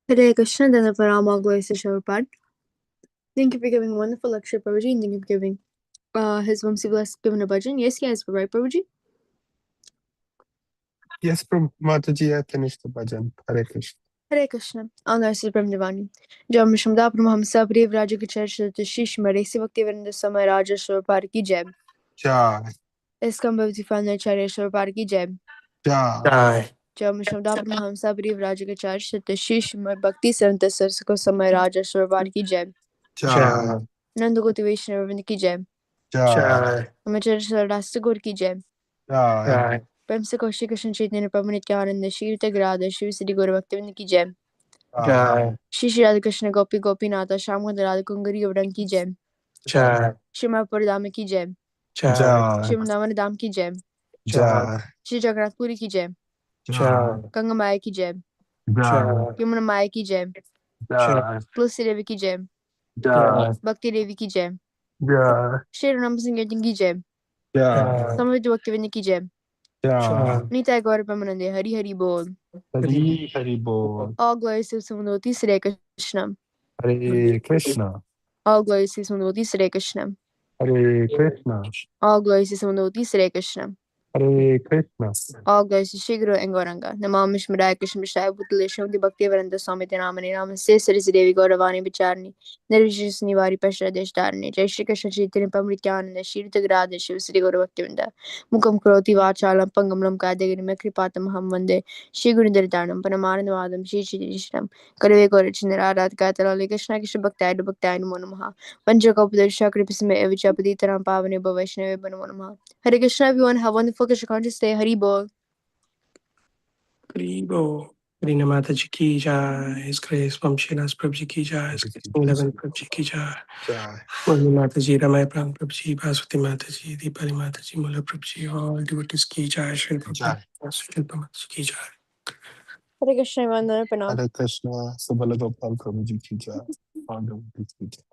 Hare Krishna, then the Param all glories to Prabhupada. Thank you for giving a wonderful lecture, Prabhuji, and thank you for giving his Vamsi bless given a bhajan. Yes, yes, right, Prabhuji? Yes, Mataji, I finished the bhajan. Hare Krishna. Hare Krishna. All glories to Brahma Devani. Jam Shamda Brahmamsa Priv Raja ki Church to Shish Maresi Bhakti Virinda Samay Raja Prabhupada ki jai. Jai. ISKCON Bhakti Family Charya Prabhupada ki jai. Jai. Jam Shamda Brahmamsa Priv Raja ki Church to Shish Bhakti Saranta Sarasako Samay Raja Prabhupada ki jai. Jai. Nandagoti Vaishnav ki jai. Jai. Amacharya Rastagur ki jai. Jai. प्रेम से कौशि कृष्ण चैतन्य प्रभु नित्यानंद श्री राधा शिव श्री गुरु भक्तविंद की जय। Jai. Shri Shri Radha Krishna गोपी गोपीनाथ श्याम राधा कुंगरी गौरंग की जय। श्री परदाम की जय। श्री वृंदावन धाम की जय। Jai. Shri Jagannathpuri की जय। Jai. गंगा माया की जय। Jai. यमुना माया की जय। Jai. तुलसी देवी की जय। Jai. भक्ति देवी की जय। Jai. श्री राम सिंह की जय। Jai. समवेत भक्तविंद की जय। Jai. निताय गौर प्रेमानंदे हरि हरि बोल। Hari Hari Bol. All glories to Sundoti Sri Krishna. Hare Krishna. All glories to Sundoti Sri Krishna. Hare Krishna. All glories to Sundoti Sri Krishna. Hare Krishna. All glories to Shri Guru and Gauranga. Namam Shmuraya Krishna Vishaya Bhutale the Bhakti Varanda Swami Namani Namaste Sarisi Devi Gauravani Vicharni Nirvishis Nivari Pashra Deshtarni Jai Shri Krishna Chaitanya Pamrityananda Shri Tagrada Shiv Sri Guru Bhaktivinda Mukam Kroti Vachalam Pangamlam Kadagiri Mekripatam Ham Vande Shri Guru Daritanam Panamanavadam Shri Shri Shram Karave Gorachinara Radh Katala Krishna Krishna Bhaktai Bhaktai Namo Namaha Panchakapadasha Kripasme Evichapadi Taram Pavane Bhavashne Namo Namaha Hare Krishna, everyone. Have a wonderful Krishna conscious day. Hari Bol. Gribo, Rina Mataji ki jai, His Grace Vamshinas Prabhuji ki jai, His Grace 11 Prabhuji ki jai, Jai. Murli Mataji, Ramaya Pram Prabhuji, Bhaswati Mataji, Deepali Mataji, Mula Prabhuji, all devotees ki jai, Shri Prabhupada, Jai. Shilpa Mataji ki jai. Hare Krishna, everyone. Pranam. Hare Krishna. Subala Gopal Prabhuji ki jai. All the Gopis ki jai.